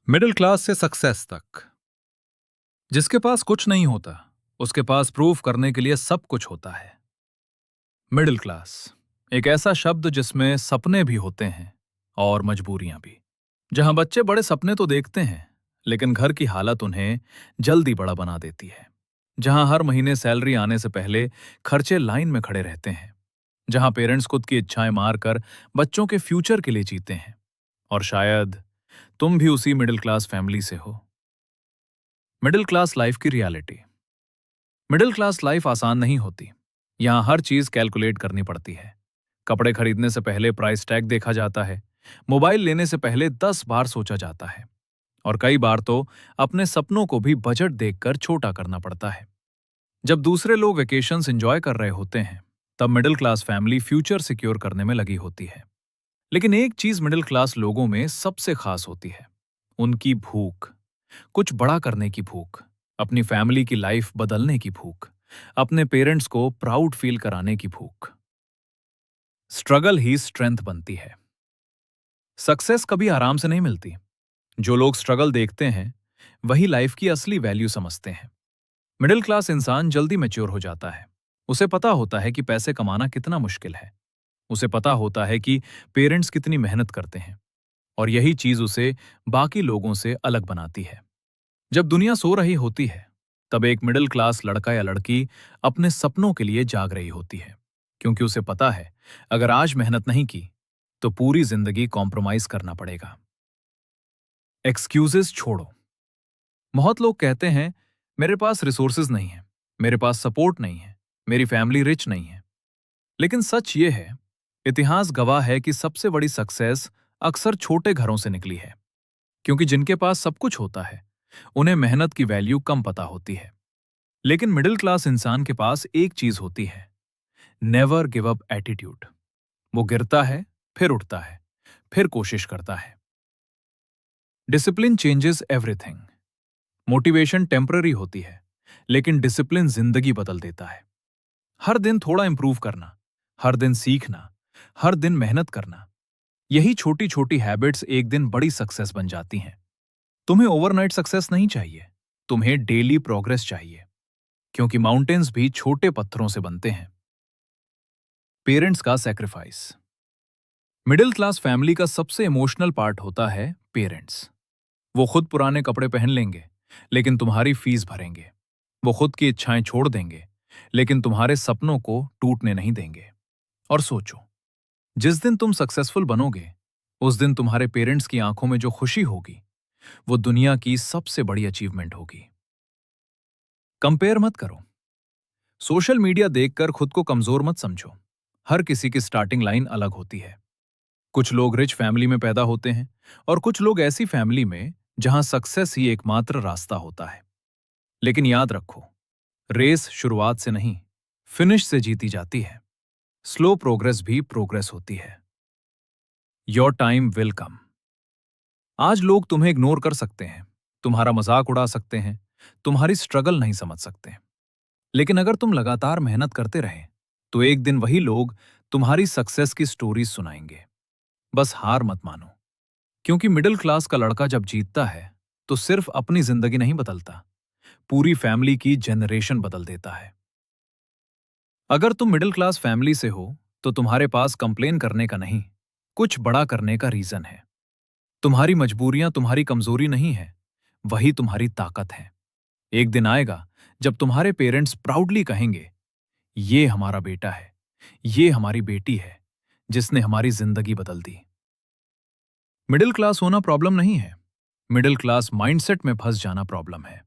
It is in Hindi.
मिडिल क्लास से सक्सेस तक। जिसके पास कुछ नहीं होता उसके पास प्रूव करने के लिए सब कुछ होता है। मिडिल क्लास एक ऐसा शब्द जिसमें सपने भी होते हैं और मजबूरियां भी। जहां बच्चे बड़े सपने तो देखते हैं लेकिन घर की हालत उन्हें जल्दी बड़ा बना देती है। जहां हर महीने सैलरी आने से पहले खर्चे लाइन में खड़े रहते हैं। जहां पेरेंट्स खुद की इच्छाएं मारकर बच्चों के फ्यूचर के लिए जीते हैं। और शायद तुम भी उसी मिडिल क्लास फैमिली से हो। मिडिल क्लास लाइफ की रियलिटी। मिडिल क्लास लाइफ आसान नहीं होती। यहां हर चीज कैलकुलेट करनी पड़ती है। कपड़े खरीदने से पहले प्राइस टैग देखा जाता है। मोबाइल लेने से पहले 10 बार सोचा जाता है। और कई बार तो अपने सपनों को भी बजट देखकर छोटा करना पड़ता है। जब दूसरे लोग वेकेशंस एंजॉय कर रहे होते हैं तब middle class family future secure करने में लगी होती है। लेकिन एक चीज मिडिल क्लास लोगों में सबसे खास होती है, उनकी भूख। कुछ बड़ा करने की भूख, अपनी फैमिली की लाइफ बदलने की भूख, अपने पेरेंट्स को प्राउड फील कराने की भूख। स्ट्रगल ही स्ट्रेंथ बनती है। सक्सेस कभी आराम से नहीं मिलती। जो लोग स्ट्रगल देखते हैं वही लाइफ की असली वैल्यू समझते हैं। मिडिल क्लास इंसान जल्दी मैच्योर हो जाता है। उसे पता होता है कि पैसे कमाना कितना मुश्किल है। उसे पता होता है कि पेरेंट्स कितनी मेहनत करते हैं। और यही चीज उसे बाकी लोगों से अलग बनाती है। जब दुनिया सो रही होती है तब एक मिडिल क्लास लड़का या लड़की अपने सपनों के लिए जाग रही होती है। क्योंकि उसे पता है अगर आज मेहनत नहीं की तो पूरी जिंदगी कॉम्प्रोमाइज करना पड़ेगा। एक्सक्यूजेस छोड़ो। बहुत लोग कहते हैं मेरे पास रिसोर्सेज नहीं है, मेरे पास सपोर्ट नहीं है, मेरी फैमिली रिच नहीं है। लेकिन सच ये है, इतिहास गवाह है कि सबसे बड़ी सक्सेस अक्सर छोटे घरों से निकली है। क्योंकि जिनके पास सब कुछ होता है उन्हें मेहनत की वैल्यू कम पता होती है। लेकिन मिडिल क्लास इंसान के पास एक चीज होती है, नेवर गिव अप एटीट्यूड। वो गिरता है, फिर उठता है, फिर कोशिश करता है। Discipline changes everything. Motivation temporary होती है लेकिन डिसिप्लिन जिंदगी बदल देता है। हर दिन थोड़ा इंप्रूव करना, हर दिन सीखना, हर दिन मेहनत करना, यही छोटी छोटी हैबिट्स एक दिन बड़ी सक्सेस बन जाती हैं। तुम्हें ओवरनाइट सक्सेस नहीं चाहिए, तुम्हें डेली प्रोग्रेस चाहिए। क्योंकि माउंटेन्स भी छोटे पत्थरों से बनते हैं। पेरेंट्स का सैक्रिफाइस। मिडिल क्लास फैमिली का सबसे इमोशनल पार्ट होता है पेरेंट्स। वो खुद पुराने कपड़े पहन लेंगे लेकिन तुम्हारी फीस भरेंगे। वो खुद की इच्छाएं छोड़ देंगे लेकिन तुम्हारे सपनों को टूटने नहीं देंगे। और सोचो, जिस दिन तुम सक्सेसफुल बनोगे उस दिन तुम्हारे पेरेंट्स की आंखों में जो खुशी होगी वो दुनिया की सबसे बड़ी अचीवमेंट होगी। कंपेयर मत करो। सोशल मीडिया देखकर खुद को कमजोर मत समझो। हर किसी की स्टार्टिंग लाइन अलग होती है। कुछ लोग रिच फैमिली में पैदा होते हैं और कुछ लोग ऐसी फैमिली में जहां सक्सेस ही एकमात्र रास्ता होता है। लेकिन याद रखो, रेस शुरुआत से नहीं, फिनिश से जीती जाती है। स्लो प्रोग्रेस भी प्रोग्रेस होती है। Your time will come. आज लोग तुम्हें इग्नोर कर सकते हैं, तुम्हारा मजाक उड़ा सकते हैं, तुम्हारी स्ट्रगल नहीं समझ सकते। लेकिन अगर तुम लगातार मेहनत करते रहे तो एक दिन वही लोग तुम्हारी सक्सेस की स्टोरीज सुनाएंगे। बस हार मत मानो। क्योंकि मिडिल क्लास का लड़का जब जीतता है तो सिर्फ अपनी जिंदगी नहीं बदलता, पूरी फैमिली की जनरेशन बदल देता है। अगर तुम मिडिल क्लास फैमिली से हो तो तुम्हारे पास कंप्लेन करने का नहीं, कुछ बड़ा करने का रीजन है। तुम्हारी मजबूरियां तुम्हारी कमजोरी नहीं है, वही तुम्हारी ताकत है। एक दिन आएगा जब तुम्हारे पेरेंट्स प्राउडली कहेंगे, ये हमारा बेटा है, ये हमारी बेटी है जिसने हमारी जिंदगी बदल दी। मिडिल क्लास होना प्रॉब्लम नहीं है, मिडिल क्लास माइंडसेट में फंस जाना प्रॉब्लम है।